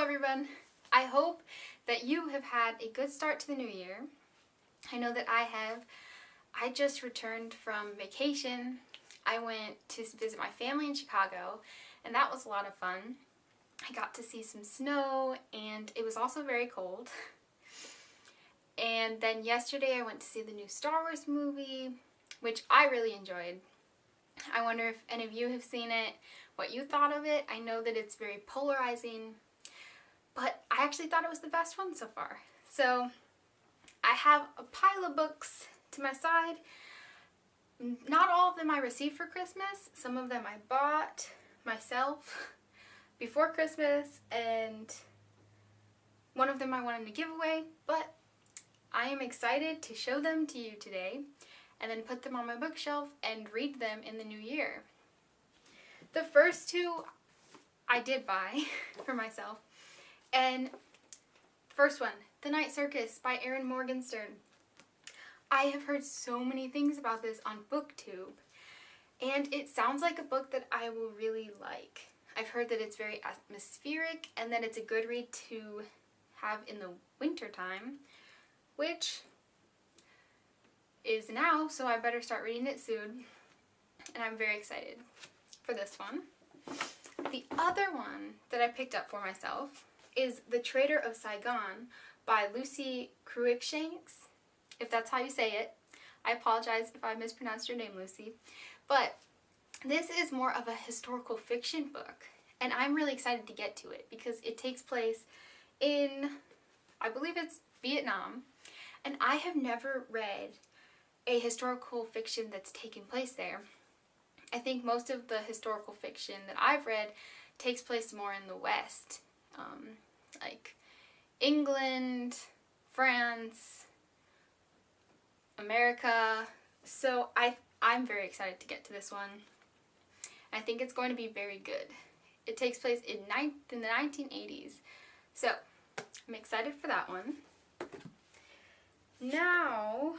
everyone. I hope that you have had a good start to the new year. I know that I have. I just returned from vacation. I went to visit my family in Chicago, and that was a lot of fun. I got to see some snow, and it was also very cold. And then yesterday I went to see the new Star Wars movie, which I really enjoyed. I wonder if any of you have seen it, what you thought of it. I know that it's very polarizing, but I actually thought it was the best one so far. So I have a pile of books to my side. Not all of them I received for Christmas. Some of them I bought myself before Christmas, and one of them I wanted to give away, but I am excited to show them to you today and then put them on my bookshelf and read them in the new year. The first two I did buy for myself. And first one, The Night Circus by Erin Morgenstern. I have heard so many things about this on BookTube, and it sounds like a book that I will really like. I've heard that it's very atmospheric and that it's a good read to have in the winter time, which is now, so I better start reading it soon. And I'm very excited for this one. The other one that I picked up for myself is The Traitor of Saigon by Lucy Cruikshanks, if that's how you say it. I apologize if I mispronounced your name, Lucy. But this is more of a historical fiction book, and I'm really excited to get to it because it takes place in, I believe it's Vietnam, and I have never read a historical fiction that's taken place there. I think most of the historical fiction that I've read takes place more in the West, like England, France, America. So I'm very excited to get to this one. I think it's going to be very good. It takes place in the 1980s. So I'm excited for that one. Now,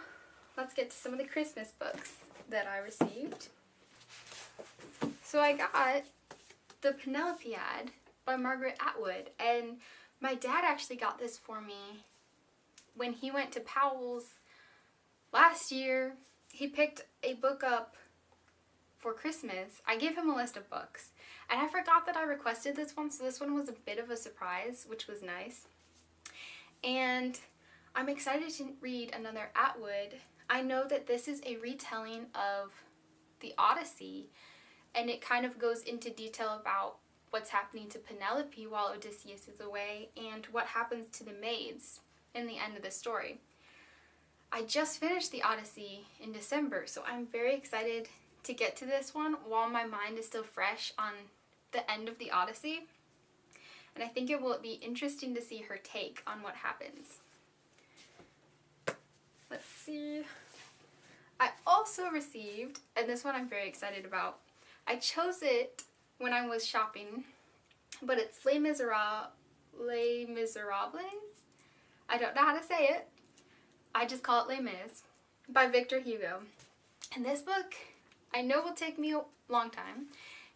let's get to some of the Christmas books that I received. So I got The Penelopiad by Margaret Atwood, and my dad actually got this for me when he went to Powell's last year. He picked a book up for Christmas. I gave him a list of books, and I forgot that I requested this one, so this one was a bit of a surprise, which was nice. And I'm excited to read another Atwood. I know that this is a retelling of the Odyssey, and it kind of goes into detail about what's happening to Penelope while Odysseus is away and what happens to the maids in the end of the story. I just finished the Odyssey in December, so I'm very excited to get to this one while my mind is still fresh on the end of the Odyssey. And I think it will be interesting to see her take on what happens. Let's see. I also received, and this one I'm very excited about, I chose it when I was shopping, but it's Les Miserables. I don't know how to say it. I just call it Les Mis by Victor Hugo. And this book, I know will take me a long time.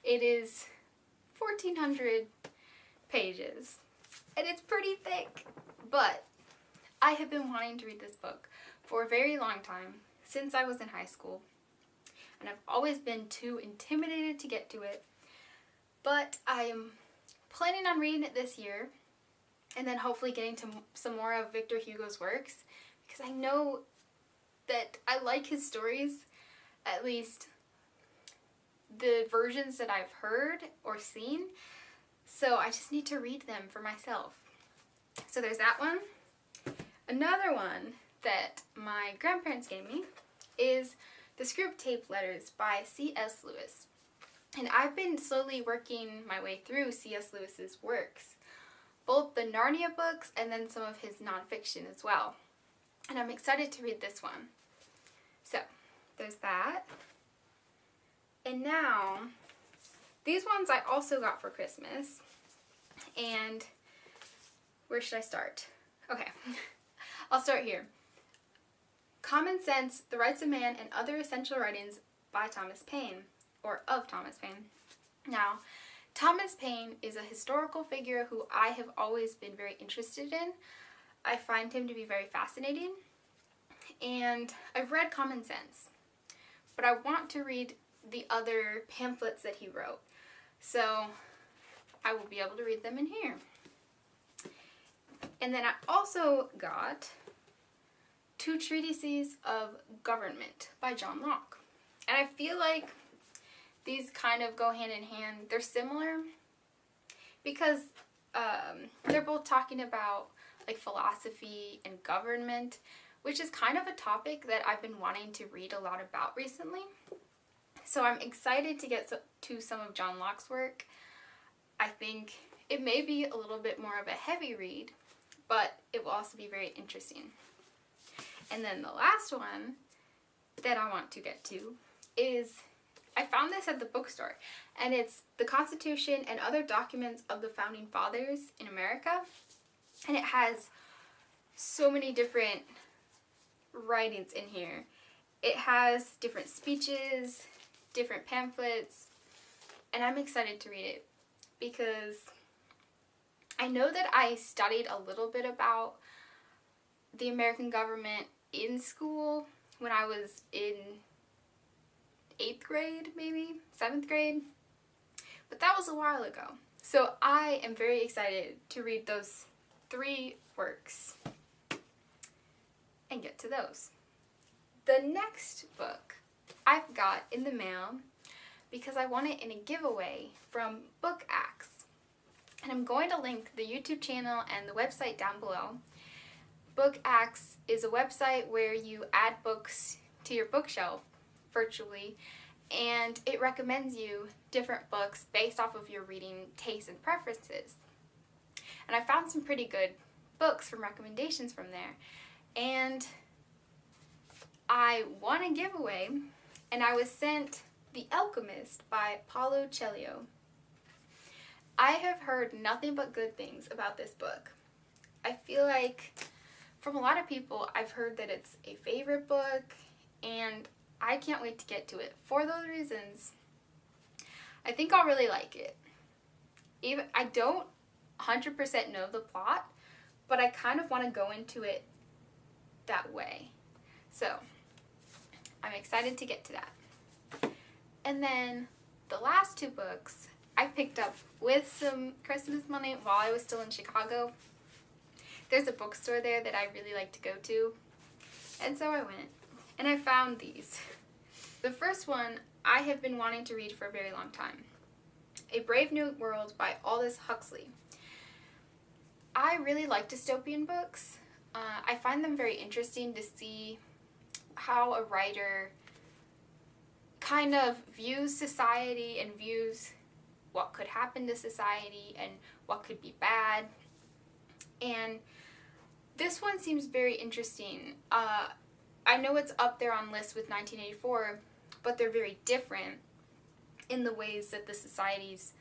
It is 1,400 pages, and it's pretty thick, but I have been wanting to read this book for a very long time, since I was in high school, and I've always been too intimidated to get to it, but I am planning on reading it this year, and then hopefully getting to some more of Victor Hugo's works, because I know that I like his stories, at least the versions that I've heard or seen, so I just need to read them for myself. So there's that one. Another one that my grandparents gave me is The Screwtape Letters by C.S. Lewis. And I've been slowly working my way through C.S. Lewis's works, both the Narnia books and then some of his nonfiction as well. And I'm excited to read this one. So, there's that. And now, these ones I also got for Christmas. And where should I start? Okay, I'll start here. Common Sense, The Rights of Man, and Other Essential Writings by Thomas Paine, or of Thomas Paine. Now, Thomas Paine is a historical figure who I have always been very interested in. I find him to be very fascinating, and I've read Common Sense, but I want to read the other pamphlets that he wrote, so I will be able to read them in here. And then I also got 2 treatises of government by John Locke, and I feel like these kind of go hand in hand. They're similar because they're both talking about like philosophy and government, which is kind of a topic that I've been wanting to read a lot about recently. So I'm excited to get to some of John Locke's work. I think it may be a little bit more of a heavy read, but it will also be very interesting. And then the last one that I want to get to is, I found this at the bookstore, and it's The Constitution and Other Documents of the Founding Fathers in America. And it has so many different writings in here. It has different speeches, different pamphlets, and I'm excited to read it because I know that I studied a little bit about the American government in school when I was in 8th grade, maybe 7th grade, but that was a while ago. So I am very excited to read those 3 works and get to those. The next book I've got in the mail because I won it in a giveaway from Book Axe. And I'm going to link the YouTube channel and the website down below. Book Axe is a website where you add books to your bookshelf virtually, and it recommends you different books based off of your reading tastes and preferences. And I found some pretty good books from recommendations from there. And I won a giveaway, and I was sent The Alchemist by Paulo Coelho. I have heard nothing but good things about this book. I feel like from a lot of people, I've heard that it's a favorite book, and I can't wait to get to it. For those reasons, I think I'll really like it. Even I don't 100% know the plot, but I kind of want to go into it that way. So, I'm excited to get to that. And then the last 2 books I picked up with some Christmas money while I was still in Chicago. There's a bookstore there that I really like to go to, and so I went, and I found these. The first one I have been wanting to read for a very long time. A Brave New World by Aldous Huxley. I really like dystopian books. I find them very interesting to see how a writer kind of views society and views what could happen to society and what could be bad. And this one seems very interesting. I know it's up there on lists with 1984, but they're very different in the ways that the societies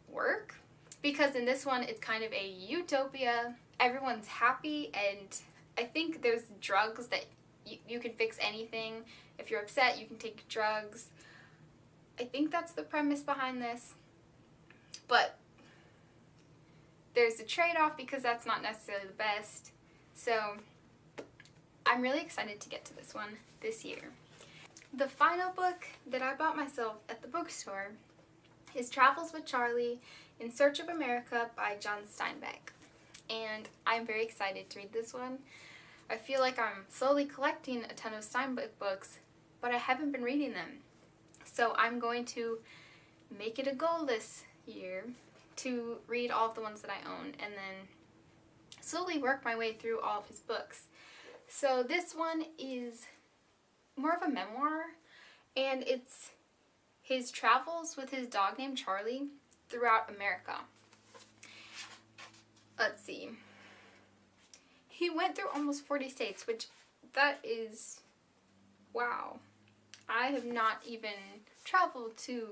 work. Because in this one, it's kind of a utopia. Everyone's happy, and I think there's drugs that you can fix anything. If you're upset, you can take drugs. I think that's the premise behind this. But there's a trade-off because that's not necessarily the best. So I'm really excited to get to this one this year. The final book that I bought myself at the bookstore is Travels with Charlie in Search of America by John Steinbeck. And I'm very excited to read this one. I feel like I'm slowly collecting a ton of Steinbeck books, but I haven't been reading them. So I'm going to make it a goal this year to read all of the ones that I own and then slowly work my way through all of his books. So this one is more of a memoir, and it's his travels with his dog named Charlie throughout America. Let's see. He went through almost 40 states, which that is, wow. I have not even traveled to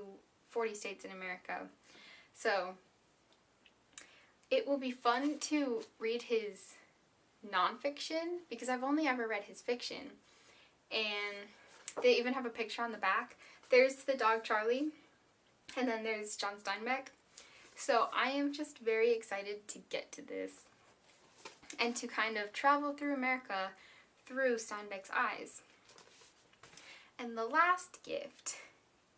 40 states in America. So it will be fun to read his nonfiction because I've only ever read his fiction. And they even have a picture on the back. There's the dog Charlie. And then there's John Steinbeck. So I am just very excited to get to this and to kind of travel through America through Steinbeck's eyes. And the last gift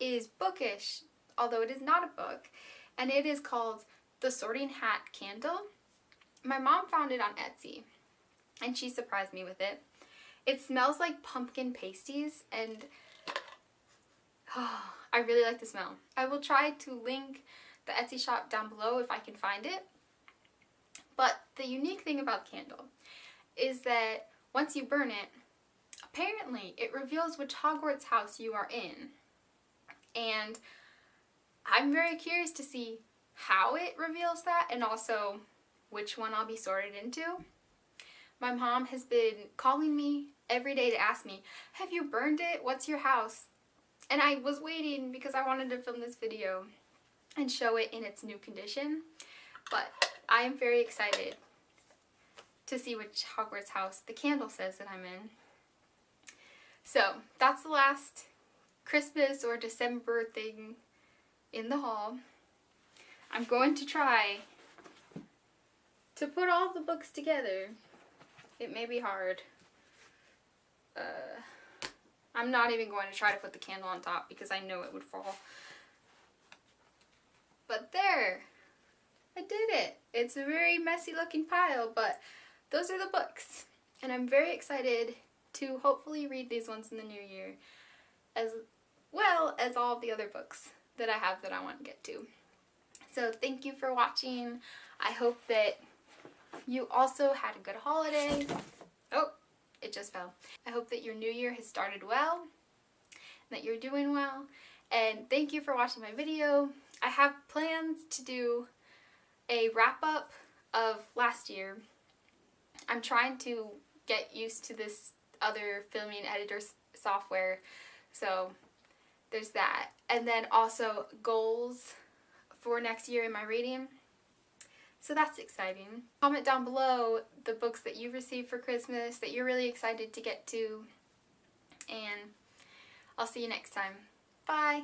is bookish, although it is not a book, and it is called The Sorting Hat Candle. My mom found it on Etsy, and she surprised me with it. It smells like pumpkin pasties, and I really like the smell. I will try to link the Etsy shop down below if I can find it. But the unique thing about the candle is that once you burn it, apparently it reveals which Hogwarts house you are in. And I'm very curious to see how it reveals that and also which one I'll be sorted into. My mom has been calling me every day to ask me, have you burned it? What's your house? And I was waiting because I wanted to film this video and show it in its new condition. But I am very excited to see which Hogwarts house the candle says that I'm in. So that's the last Christmas or December thing in the haul. I'm going to try to put all the books together. It may be hard. I'm not even going to try to put the candle on top because I know it would fall. But there! I did it! It's a very messy looking pile, but those are the books. And I'm very excited to hopefully read these ones in the new year, as well as all of the other books that I have that I want to get to. So thank you for watching. I hope that you also had a good holiday. Oh, it just fell. I hope that your new year has started well, that you're doing well, and thank you for watching my video. I have plans to do a wrap-up of last year. I'm trying to get used to this other filming editor software, so there's that. And then also goals for next year in my reading. So that's exciting. Comment down below the books that you received for Christmas that you're really excited to get to. And I'll see you next time. Bye!